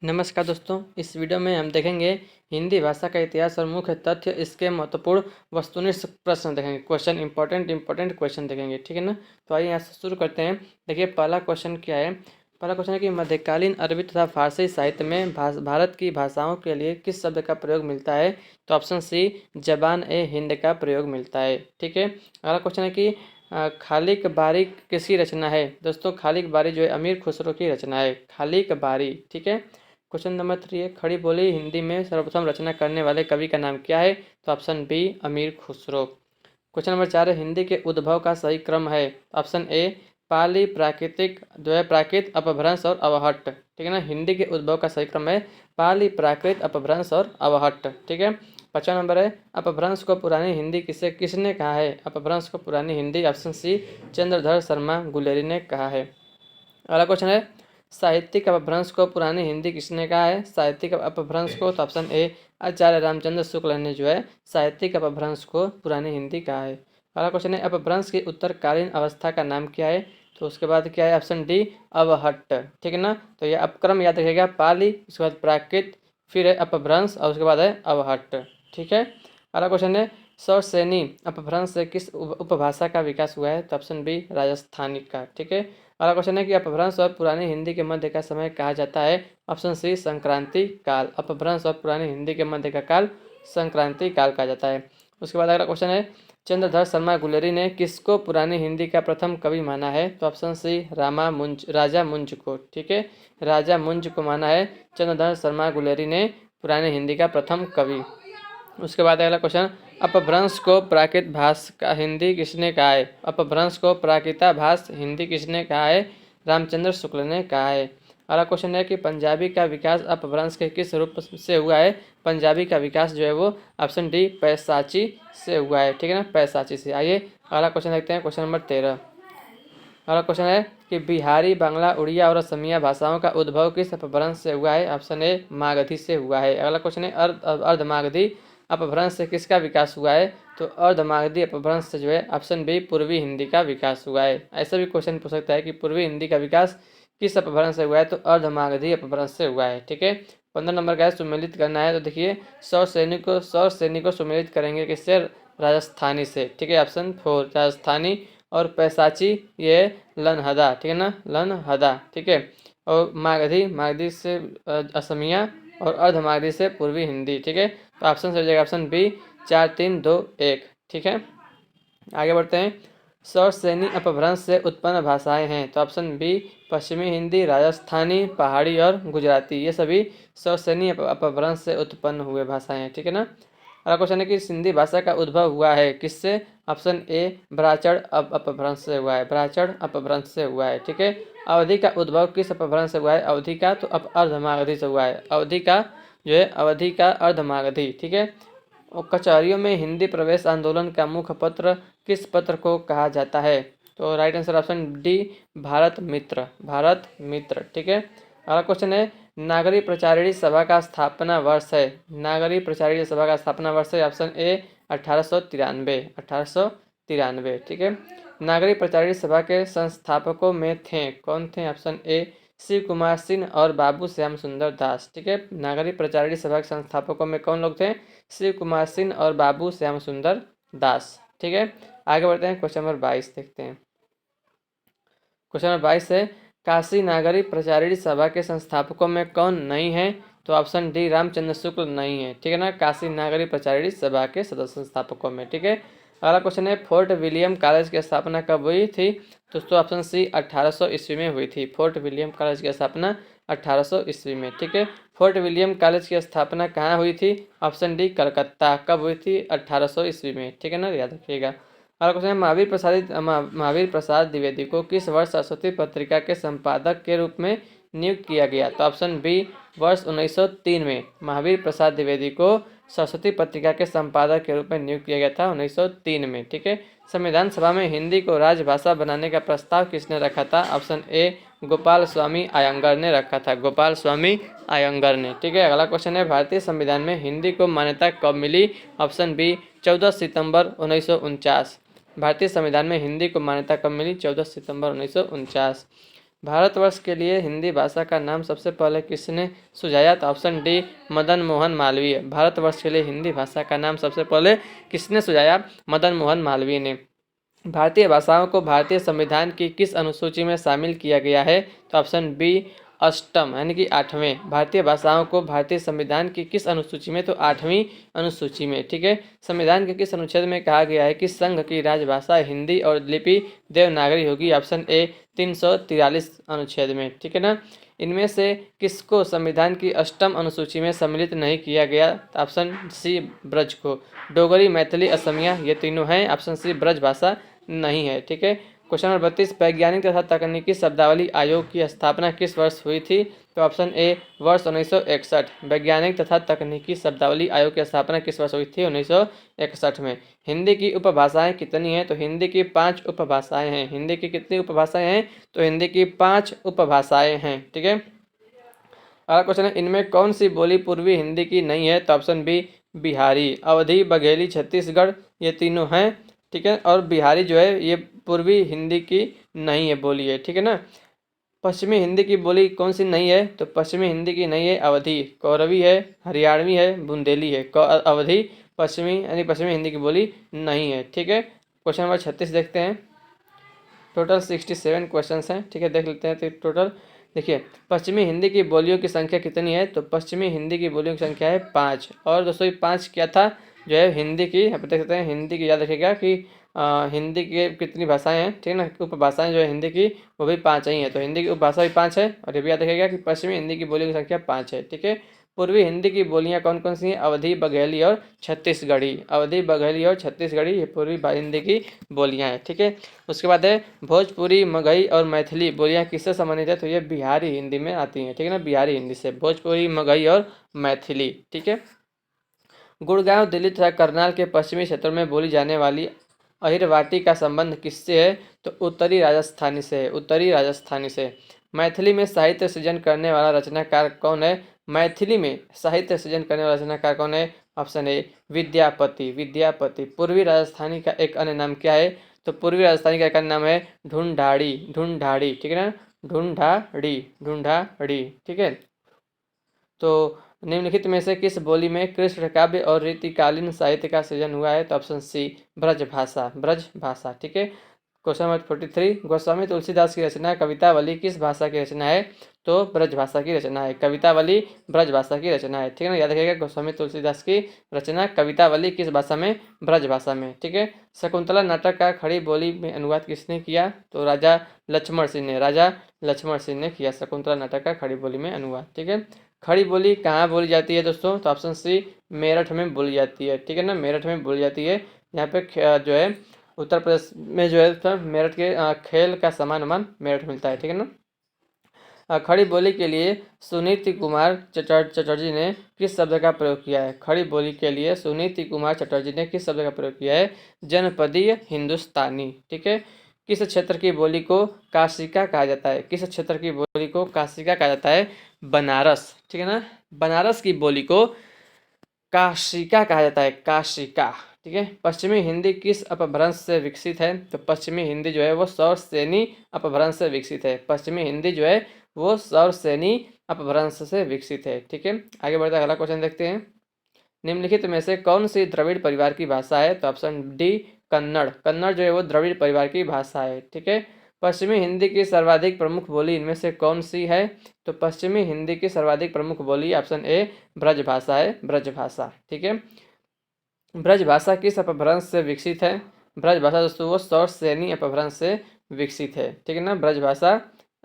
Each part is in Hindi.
नमस्कार दोस्तों, इस वीडियो में हम देखेंगे हिंदी भाषा का इतिहास और मुख्य तथ्य, इसके महत्वपूर्ण वस्तुनिष्ठ प्रश्न देखेंगे। क्वेश्चन इंपॉर्टेंट क्वेश्चन देखेंगे, ठीक है ना। तो आइए यहाँ से शुरू करते हैं। देखिए पहला क्वेश्चन क्या है। पहला क्वेश्चन है कि मध्यकालीन अरबी तथा फारसी साहित्य में भारत की भाषाओं के लिए किस शब्द का प्रयोग मिलता है। तो ऑप्शन सी जबान ए हिंद का प्रयोग मिलता है, ठीक है। अगला क्वेश्चन है कि खालिक बारी किसकी रचना है। दोस्तों खालिक बारी जो है अमीर खुसरो की रचना है, खालिक बारी, ठीक है। क्वेश्चन नंबर 3 है, खड़ी बोली हिंदी में सर्वप्रथम रचना करने वाले कवि का नाम क्या है। तो ऑप्शन बी अमीर खुसरो। क्वेश्चन नंबर 4 है, हिंदी के उद्भव का सही क्रम है। ऑप्शन ए पाली, प्राकृतिक, जो है प्राकृत, अपभ्रंश और अवहट्ट, ठीक है ना। हिंदी के उद्भव का सही क्रम है पाली, प्राकृत, अपभ्रंश और अवहट्ट, ठीक है। 5वां नंबर है, अपभ्रंश को पुरानी हिंदी किसने कहा है। अपभ्रंश को पुरानी हिंदी ऑप्शन सी चंद्रधर शर्मा गुलेरी ने कहा है। अगला क्वेश्चन है, साहित्यिक अपभ्रंश को पुरानी हिंदी किसने कहा है। साहित्यिक अपभ्रंश को तो ऑप्शन ए आचार्य रामचंद्र शुक्ल ने जो है साहित्यिक अपभ्रंश को पुरानी हिंदी कहा है। अगला क्वेश्चन है, अपभ्रंश की उत्तरकालीन अवस्था का नाम क्या है। तो उसके बाद क्या है, ऑप्शन डी अवहट्ट, ठीक है ना। तो ये अपक्रम याद रखिएगा, पाली, उसके बाद प्राकृत, फिर है अपभ्रंश और उसके बाद है अवहट्ट, ठीक है। अगला क्वेश्चन है, सौरसेनी अपभ्रंश से किस उपभाषा का विकास हुआ है। तो ऑप्शन बी राजस्थानी का, ठीक है। अगला क्वेश्चन है कि अपभ्रंश और पुरानी हिंदी के मध्य का समय कहा जाता है। ऑप्शन सी संक्रांति काल। अपभ्रंश और पुरानी हिंदी के मध्य का काल संक्रांति काल कहा जाता है। उसके बाद अगला क्वेश्चन है, चंद्रधर शर्मा गुलेरी ने किसको पुरानी हिंदी का प्रथम कवि माना है। तो ऑप्शन सी राजा मुंज को, ठीक है। राजा मुंज को माना है चंद्रधर शर्मा गुलेरी ने पुरानी हिंदी का प्रथम कवि। उसके बाद अगला क्वेश्चन, अपभ्रंश को प्राकृत भाष का हिंदी किसने कहा है। अपभ्रंश को प्राकृता भाष हिंदी किसने कहा है। रामचंद्र शुक्ल ने कहा है। अगला क्वेश्चन है कि पंजाबी का विकास अपभ्रंश के किस रूप से हुआ है। पंजाबी का विकास जो है वो ऑप्शन डी पैसाची से हुआ है, ठीक है ना, पैसाची से। आइए अगला क्वेश्चन देखते हैं, क्वेश्चन नंबर 13। अगला क्वेश्चन है कि बिहारी, बांग्ला, उड़िया और असमिया भाषाओं का उद्भव किस अपभ्रंश से हुआ है। ऑप्शन ए मागधी से हुआ है। अगला क्वेश्चन है, अर्धमागधी अपभ्रंश से किसका विकास हुआ है। तो अर्धमागधी अपभ्रंश से जो है ऑप्शन बी पूर्वी हिंदी का विकास हुआ है। ऐसा भी क्वेश्चन पूछ सकता है कि पूर्वी हिंदी का विकास किस अपभ्रंश से हुआ है। तो अर्धमागधी अपभ्रंश से हुआ है, ठीक है। 15 नंबर का है, सुमेलित करना है। तो देखिए सौर सैनिक को सुमेलित करेंगे किससे। राजस्थानी से, ठीक है। ऑप्शन 4 राजस्थानी। और पैसाची ये लनहदा, ठीक है ना, लनहदा, ठीक है। और मागधी से असमिया और अर्धमागधी से पूर्वी हिंदी, ठीक है। तो ऑप्शन से हो जाएगा ऑप्शन बी 4 3 2 1, ठीक है। आगे बढ़ते हैं, सौरसेनी अपभ्रंश से उत्पन्न भाषाएं हैं। तो ऑप्शन बी पश्चिमी हिंदी, राजस्थानी, पहाड़ी और गुजराती, ये सभी सौरसेनी अपभ्रंश से उत्पन्न हुए भाषाएं हैं, ठीक है ना। अगला क्वेश्चन है कि सिंधी भाषा का उद्भव हुआ है किससे। ऑप्शन ए ब्राचड़ अपभ्रंश से हुआ है, ब्राचड़ अपभ्रंश से हुआ है, ठीक है। अवधि का उद्भव किस अपभ्रंश से हुआ है। अवधि का तो अर्धमागधी से हुआ है। अवधि का जो है अवधि का अर्धमागधी, ठीक है। और कचहरियों में हिंदी प्रवेश आंदोलन का मुख्य पत्र किस पत्र को कहा जाता है। तो right answer option D Bharat Mitra, Bharat Mitra, ठीक है। अगला क्वेश्चन है, नागरी प्रचारिणी सभा का स्थापना वर्ष है। नागरी प्रचारिणी सभा का स्थापना वर्ष है ऑप्शन ए 1893, 1893, ठीक है। नागरी प्रचारिणी सभा के संस्थापकों में थे, कौन थे। ऑप्शन ए शिव कुमार सिंह और बाबू श्याम सुंदर दास, ठीक है। नागरी प्रचारिणी सभा के संस्थापकों में कौन लोग थे। शिव कुमार सिंह और बाबू श्याम सुंदर दास, ठीक है। आगे बढ़ते हैं, क्वेश्चन नंबर 22 देखते हैं। क्वेश्चन नंबर 22 है, काशी नागरी प्रचारिणी सभा के संस्थापकों में कौन नहीं है। तो ऑप्शन डी रामचंद्र शुक्ल नहीं है, ठीक है ना, काशी नागरी प्रचारिणी सभा के सदस्य संस्थापकों में, ठीक है। अगला क्वेश्चन है, फोर्ट विलियम कॉलेज की स्थापना कब हुई थी। दोस्तों ऑप्शन सी 1800 ईस्वी में हुई थी। फोर्ट विलियम कॉलेज की स्थापना 1800 ईस्वी में, ठीक है। फोर्ट विलियम कॉलेज की स्थापना कहाँ हुई थी। Option D Calcutta. कब हुई थी। 1800 ईस्वी में, ठीक है ना, याद रखिएगा। अगला क्वेश्चन है, महावीर प्रसाद द्विवेदी को किस वर्ष सरस्वती पत्रिका के संपादक के रूप में नियुक्त किया गया। तो ऑप्शन बी वर्ष 1903 में महावीर प्रसाद द्विवेदी को सरस्वती पत्रिका के संपादक के रूप में नियुक्त किया गया था, 1903 में, ठीक है। संविधान सभा में हिंदी को राजभाषा बनाने का प्रस्ताव किसने रखा था। ऑप्शन ए गोपाल स्वामी अयंगर ने रखा था, गोपाल स्वामी अयंगर ने, ठीक है। अगला क्वेश्चन है, भारतीय संविधान में हिंदी को मान्यता कब मिली। ऑप्शन बी 14 सितंबर 1949। भारतीय संविधान में हिंदी को मान्यता कब मिली। 14 सितंबर 1949। भारतवर्ष के लिए हिंदी भाषा का नाम सबसे पहले किसने सुझाया? तो ऑप्शन डी मदन मोहन मालवीय। भारतवर्ष के लिए हिंदी भाषा का नाम सबसे पहले किसने सुझाया? मदन मोहन मालवीय ने। भारतीय भाषाओं को भारतीय संविधान की किस अनुसूची में शामिल किया गया है? तो ऑप्शन बी अष्टम यानी कि 8वें। भारतीय भाषाओं को भारतीय संविधान की किस अनुसूची में? तो 8वीं अनुसूची में। ठीक है, संविधान के किस अनुच्छेद में कहा गया है कि संघ की राजभाषा हिंदी और लिपि देवनागरी होगी? ऑप्शन ए 343 अनुच्छेद में। ठीक है ना। इनमें से किसको संविधान की अष्टम अनुसूची में सम्मिलित नहीं किया गया? ऑप्शन सी ब्रज को। डोगरी, मैथिली, असमिया ये तीनों हैं। ऑप्शन सी ब्रज भाषा नहीं है। ठीक है। क्वेश्चन नंबर 32, वैज्ञानिक तथा तकनीकी शब्दावली आयोग की स्थापना किस वर्ष हुई थी? तो ऑप्शन ए वर्ष 1961। वैज्ञानिक तथा तकनीकी शब्दावली आयोग की स्थापना किस वर्ष हुई थी? 1961 में। हिंदी की उपभाषाएं कितनी हैं? तो हिंदी की 5 उपभाषाएं हैं। हिंदी की कितनी उपभाषाएं हैं? तो हिंदी की 5 उपभाषाएं हैं। ठीक है। अगला क्वेश्चन है, इनमें कौन सी बोली पूर्वी हिंदी की नहीं है? तो ऑप्शन बी बिहारी। अवधी, बघेली, छत्तीसगढ़ ये तीनों हैं। ठीक है, और बिहारी जो है ये पूर्वी हिंदी की नहीं है बोली है। ठीक है ना। पश्चिमी हिंदी की बोली कौन सी नहीं है? तो पश्चिमी हिंदी की नहीं है अवधी, कौरवी है, हरियाणवी है, बुंदेली है। अवधी पश्चिमी यानी पश्चिमी हिंदी की बोली नहीं है। ठीक है। क्वेश्चन नंबर 36 देखते हैं। टोटल 67 क्वेश्चन हैं। ठीक है, देख लेते हैं। तो टोटल देखिए, पश्चिमी हिंदी की बोलियों की संख्या कितनी है? तो पश्चिमी हिंदी की बोलियों की संख्या है 5। और दोस्तों ये 5 क्या था जो है हिंदी की, यहाँ पर देख सकते हैं हिंदी की, याद रखिएगा कि हिंदी की कितनी भाषाएं हैं। ठीक है ना। उपभाषाएं जो है हिंदी की वो भी 5 ही है। तो हिंदी की उपभाषा भी 5 है। और ये भी याद रखिएगा कि पश्चिमी हिंदी की बोलियों की संख्या 5 है। ठीक है। पूर्वी हिंदी की बोलियां कौन कौन सी हैं? अवधी, बघेली और छत्तीसगढ़ी। अवधी, बघेली और छत्तीसगढ़ी ये पूर्वी हिंदी की बोलियां हैं। ठीक है। उसके बाद है भोजपुरी, मगही और मैथिली बोलियां किससे संबंधित है? तो ये बिहारी हिंदी में आती हैं। ठीक है ना। बिहारी हिंदी से भोजपुरी, मगही और मैथिली। ठीक है। गुड़गांव, दिल्ली तथा करनाल के पश्चिमी क्षेत्रों में बोली जाने वाली अहिरवाटी का संबंध किससे है? तो उत्तरी राजस्थानी से है। उत्तरी राजस्थानी से। मैथिली में साहित्य सृजन करने वाला रचनाकार कौन है? मैथिली में साहित्य सृजन करने वाला रचनाकार कौन है? Option A Vidyapati. विद्यापति। पूर्वी राजस्थानी का एक अन्य नाम क्या है? तो पूर्वी राजस्थानी का एक अन्य नाम है ढूंढाड़ी। ढूंढाड़ी। ठीक है ना। ढूंढाड़ी। ढूंढाड़ी। ठीक है। तो निम्नलिखित में से किस बोली में कृष्ण काव्य और रीतिकालीन साहित्य का सृजन हुआ है? तो ऑप्शन सी ब्रज भाषा। ब्रज भाषा। ठीक है। क्वेश्चन नंबर 43, गोस्वामी तुलसीदास की रचना कवितावली किस भाषा की रचना है? तो ब्रज भाषा की रचना है। कवितावली ब्रज भाषा की रचना है। ठीक है ना। याद रखिएगा गोस्वामी तुलसीदास की रचना कवितावली किस भाषा में? ब्रज भाषा में। ठीक है। शकुंतला नाटक का खड़ी बोली में अनुवाद किसने किया? तो राजा लक्ष्मण सिंह ने। राजा लक्ष्मण सिंह ने किया शकुंतला नाटक का खड़ी बोली में अनुवाद। ठीक है। खड़ी बोली कहाँ बोली जाती है दोस्तों? तो ऑप्शन सी मेरठ में बोली जाती है। ठीक है ना। मेरठ में बोली जाती है। यहाँ पे जो है उत्तर प्रदेश में जो है मेरठ के खेल का सामान मेरठ मिलता है। ठीक है ना। खड़ी बोली के लिए सुनीति कुमार चटर्जी ने किस शब्द का प्रयोग किया है? खड़ी बोली के लिए सुनीति कुमार चटर्जी ने किस शब्द का प्रयोग किया है? जनपदीय हिंदुस्तानी। ठीक है। किस क्षेत्र की बोली को काशिका कहा जाता है? किस क्षेत्र की बोली को काशिका कहा जाता है? बनारस। ठीक है ना। बनारस की बोली को काशिका कहा जाता है। काशिका। ठीक है। पश्चिमी हिंदी किस अपभ्रंश से विकसित है? तो पश्चिमी हिंदी जो है वो सौरसेनी अपभ्रंश से विकसित है। पश्चिमी हिंदी जो है वो सौरसेनी अपभ्रंश से विकसित है। ठीक है। आगे बढ़ते अगला क्वेश्चन देखते हैं। निम्नलिखित में से कौन सी द्रविड़ परिवार की भाषा है? तो ऑप्शन डी कन्नड़। कन्नड़ जो है वो द्रविड़ परिवार की भाषा है। ठीक है। पश्चिमी हिंदी की सर्वाधिक प्रमुख बोली इनमें से कौन सी है? तो पश्चिमी हिंदी की सर्वाधिक प्रमुख बोली ऑप्शन ए ब्रज भाषा है। ब्रज भाषा। ठीक है। ब्रज भाषा किस अपभ्रंश से विकसित है? ब्रज भाषा दोस्तों वो सौरसेनी अपभ्रंश से विकसित है। ठीक है ना। ब्रज भाषा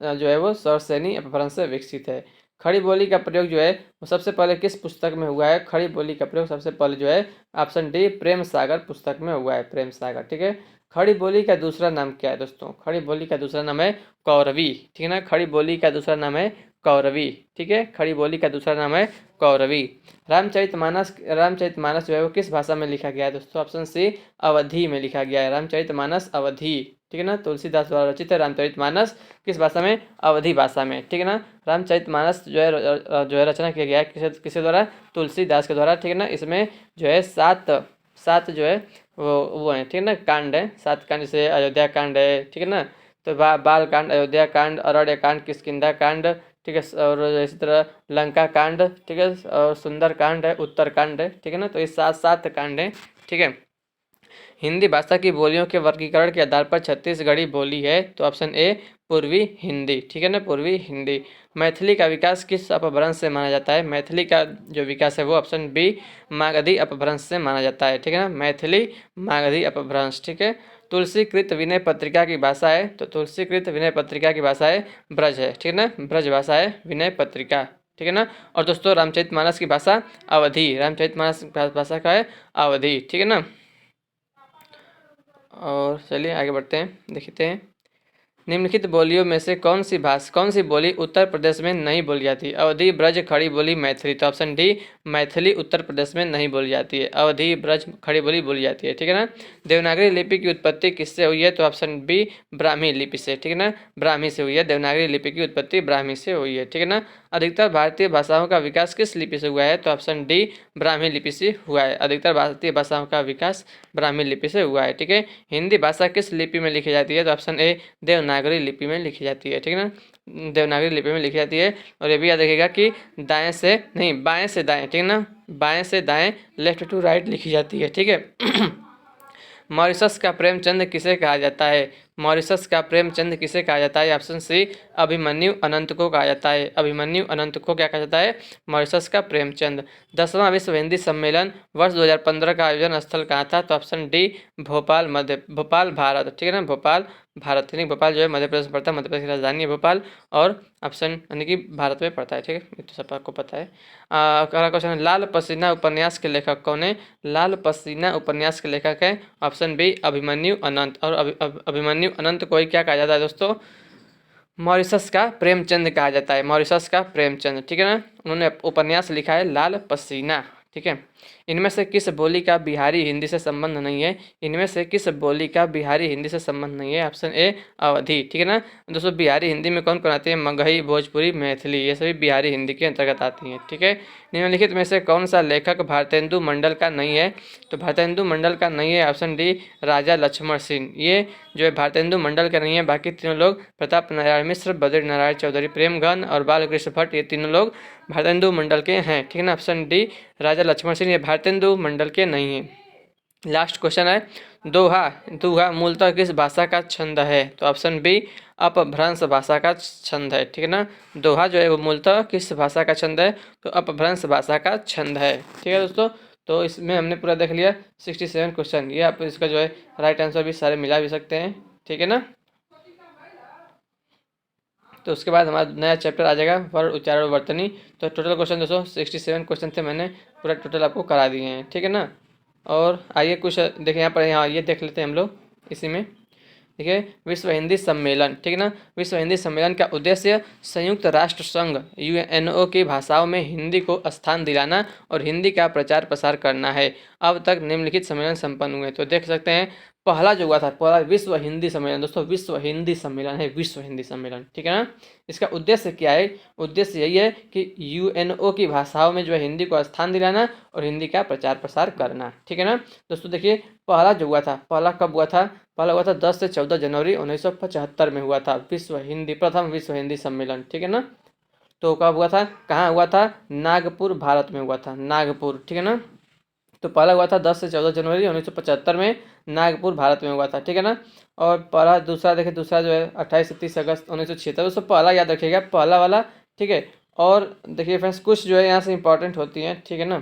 जो है वो सौरसेनी अपभ्रंश से विकसित है। खड़ी बोली का प्रयोग जो है वो सबसे पहले किस पुस्तक में हुआ है? खड़ी बोली का प्रयोग सबसे पहले जो है ऑप्शन डी प्रेम सागर पुस्तक में हुआ है। प्रेम सागर। ठीक है। खड़ी बोली का दूसरा नाम क्या है दोस्तों? खड़ी बोली का दूसरा नाम है कौरवी। ठीक है ना। खड़ी बोली का दूसरा नाम है कौरवी। ठीक है। खड़ी बोली का दूसरा नाम है कौरवी। रामचरितमानस जो है वो किस भाषा में लिखा गया है दोस्तों? ऑप्शन सी अवधी में लिखा गया है। रामचरितमानस अवधी। ठीक है ना। तुलसीदास द्वारा रचित है रामचरितमानस किस भाषा में? अवधी भाषा में। ठीक है ना। रामचरितमानस जो है रचना किया गया है किसके द्वारा? तुलसीदास के द्वारा। ठीक है ना। इसमें जो है सात जो है वो है। ठीक है ना। कांड है 7 कांड, जैसे अयोध्या कांड है। ठीक है ना। तो बाल कांड, अयोध्या कांड, अरण्य कांड, किष्किंधा कांड, ठीक है, और इसी तरह लंका कांड, ठीक है, और सुंदर कांड है, उत्तर कांड है, ठीक है ना। तो ये 7 कांड है, ठीक है। हिंदी भाषा की बोलियों के वर्गीकरण के आधार पर छत्तीसगढ़ी बोली है, तो ऑप्शन ए पूर्वी हिंदी, ठीक है ना, पूर्वी हिंदी। मैथिली का विकास किस अपभ्रंश से माना जाता है? मैथिली का जो विकास है वो ऑप्शन बी मागधी अपभ्रंश से माना जाता है, ठीक है ना, मैथिली मागधी अपभ्रंश, ठीक है। तुलसीकृत विनय पत्रिका की भाषा है, तो तुलसीकृत विनय पत्रिका की भाषा है ब्रज है, ठीक है ना, ब्रज भाषा है विनय पत्रिका, ठीक है ना। और दोस्तों रामचरितमानस की भाषा अवधी, रामचरितमानस भाषा का है अवधी, ठीक है ना। और चलिए आगे बढ़ते हैं, देखते हैं निम्नलिखित बोलियों में से कौन सी बोली उत्तर प्रदेश में नहीं बोली जाती? अवधी, ब्रज, खड़ी बोली, मैथिली। तो ऑप्शन डी मैथिली उत्तर प्रदेश में नहीं बोली जाती है, अवधी, ब्रज, खड़ी बोली बोली जाती है, ठीक है ना। देवनागरी लिपि की उत्पत्ति किससे हुई है? तो ऑप्शन बी ब्राह्मी लिपि से, ठीक है ना, ब्राह्मी से हुई है, देवनागरी लिपि की उत्पत्ति ब्राह्मी से हुई है, ठीक है ना। अधिकतर भारतीय भाषाओं का विकास किस लिपि से हुआ है? तो ऑप्शन डी ब्राह्मी लिपि से हुआ है, अधिकतर भारतीय भाषाओं का विकास ब्राह्मी लिपि से हुआ है, ठीक है। हिंदी भाषा किस लिपि में लिखी जाती है? तो ऑप्शन ए देवनागरी लिपि में लिखी जाती है, ठीक है ना, देवनागरी लिपि में लिखी जाती है। और ये भी याद रखिएगा कि दाएं से नहीं, बाएं से दाएं, ठीक है ना, बाएं से दाएं, लेफ्ट टू राइट लिखी जाती है, ठीक है। मॉरिशस का प्रेमचंद किसे कहा जाता है? मॉरिशस का प्रेमचंद किसे कहा जाता है? ऑप्शन सी अभिमन्यु अनंत को कहा जाता है, अभिमन्यु अनंत को क्या कहा जाता है? मॉरिशस का प्रेमचंद। 10वां विश्व हिंदी सम्मेलन वर्ष 2015 का आयोजन स्थल कहाँ था? तो ऑप्शन डी भोपाल भारत, ठीक है ना, भोपाल भारत, यानी भोपाल जो है मध्य प्रदेश में पड़ता है, मध्य प्रदेश की राजधानी है भोपाल, और ऑप्शन यानी कि भारत में पड़ता है, ठीक है, ये तो सब आपको पता है। अगला क्वेश्चन है लाल पसीना उपन्यास के लेखक कौन है? लाल पसीना उपन्यास के लेखक है ऑप्शन बी अभिमन्यु अनंत, और अभिमन्यु अनंत को ही क्या कहा जाता है दोस्तों? मॉरिशस का प्रेमचंद कहा जाता है, मॉरिशस का प्रेमचंद, ठीक है ना। उन्होंने उपन्यास लिखा है लाल पसीना, ठीक है। इनमें से किस बोली का बिहारी हिंदी से संबंध नहीं है? इनमें से किस बोली का बिहारी हिंदी से संबंध नहीं है? ऑप्शन ए अवधी, ठीक है ना। दोस्तों बिहारी हिंदी में कौन कौन आती है? मगही, भोजपुरी, मैथिली, ये सभी बिहारी हिंदी के अंतर्गत आती हैं, ठीक है। निम्नलिखित में से कौन सा लेखक भारतेंदु मंडल का नहीं है? तो भारतेंदु मंडल का नहीं है ऑप्शन डी राजा लक्ष्मण सिंह, ये जो है भारतेंदु मंडल का नहीं है। बाकी तीनों लोग प्रताप नारायण मिश्र, बद्री नारायण चौधरी प्रेमगन और बालकृष्ण भट्ट, ये तीनों लोग भारतेंदु मंडल के हैं, ठीक है ना। ऑप्शन डी राजा लक्ष्मण सिंह ये भारतेंदु मंडल के नहीं है। लास्ट क्वेश्चन है दोहा, दोहा मूलतः किस भाषा का छंद है? तो ऑप्शन बी अपभ्रंश भाषा का छंद है, ठीक है ना। दोहा जो है वो मूलतः किस भाषा का छंद है? तो अपभ्रंश भाषा का छंद है, ठीक है दोस्तों। तो इसमें हमने पूरा देख लिया 67 क्वेश्चन, ये आप इसका जो है राइट आंसर भी सारे मिला भी सकते हैं, ठीक है ना। तो उसके बाद हमारा नया चैप्टर आ जाएगा फॉर उच्चारण वर्तनी। तो टोटल क्वेश्चन दोस्तों 67 क्वेश्चन थे, मैंने पूरा टोटल आपको करा दिए हैं, ठीक है ना। और आइए कुछ देखिए यहाँ पर, यहाँ ये देख लेते हैं हम लोग इसी में, ठीक है। विश्व हिंदी सम्मेलन, ठीक है ना, विश्व हिंदी सम्मेलन का उद्देश्य संयुक्त राष्ट्र संघ यूएनओ की भाषाओं में हिंदी को स्थान दिलाना और हिंदी का प्रचार प्रसार करना है। अब तक निम्नलिखित सम्मेलन संपन्न हुए, तो देख सकते हैं पहला जो हुआ था, पहला विश्व हिंदी सम्मेलन दोस्तों, विश्व हिंदी सम्मेलन है, विश्व हिंदी सम्मेलन, ठीक है ना। इसका उद्देश्य क्या है? उद्देश्य यही है कि यूएनओ की भाषाओं में जो है हिंदी को स्थान दिलाना और हिंदी का प्रचार प्रसार करना, ठीक है ना। दोस्तों देखिए पहला जो हुआ था, पहला कब हुआ था? पहला हुआ था 10 से 14 जनवरी 1975 में हुआ था प्रथम विश्व हिंदी सम्मेलन, ठीक है ना। तो कब हुआ था, कहाँ हुआ था? नागपुर भारत में हुआ था, नागपुर, ठीक है ना। तो पहला हुआ था 10 से 14 जनवरी 1975 में, नागपुर भारत में हुआ था, ठीक है ना। और पहला दूसरा देखिए, दूसरा जो है 28 से 30 अगस्त 1976, दोस्तों पहला याद रखिएगा, पहला वाला, ठीक है। और देखिए फ्रेंड्स कुछ जो है यहाँ से इंपॉर्टेंट होती हैं, ठीक है ना।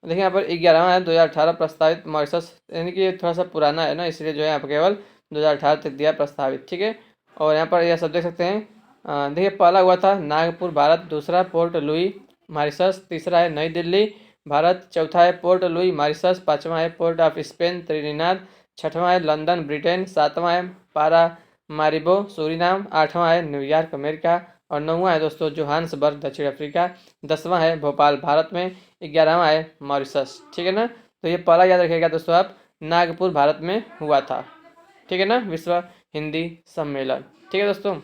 देखिए यहाँ पर 11वां है 2018 प्रस्तावित मॉरिशस, यानी कि ये थोड़ा सा पुराना है ना, इसलिए जो है यहाँ पर केवल 2018 तक दिया प्रस्तावित, ठीक है। और यहाँ पर यह सब देख सकते हैं, देखिए पहला हुआ था नागपुर भारत, दूसरा पोर्ट लुई मॉरिशस, तीसरा है नई दिल्ली भारत, चौथा है पोर्ट लुई मॉरिशस, पाँचवा है पोर्ट ऑफ स्पेन त्रिनिदाद, छठवां है लंदन ब्रिटेन, सातवां है पारामारिबो सूरीनाम, आठवां है न्यूयॉर्क अमेरिका, और नौवां है दोस्तों जोहान्सबर्ग दक्षिण अफ्रीका, 10वां है भोपाल भारत में, 11वां है मॉरिशस, ठीक है ना। तो ये पहला याद रखिएगा दोस्तों आप, नागपुर भारत में हुआ था, ठीक है ना, विश्व हिंदी सम्मेलन, ठीक है दोस्तों।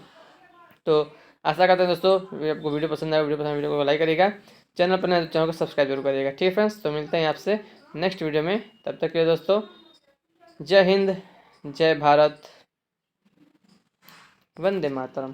तो आशा करते हैं दोस्तों आपको वीडियो पसंद आए, वीडियो को लाइक करिएगा, चैनल पर नए तो चैनल को सब्सक्राइब जरूर करिएगा, ठीक है फ्रेंड्स। तो मिलते हैं आपसे नेक्स्ट वीडियो में, तब तक के लिए दोस्तों जय हिंद, जय भारत। वंदे मातरम।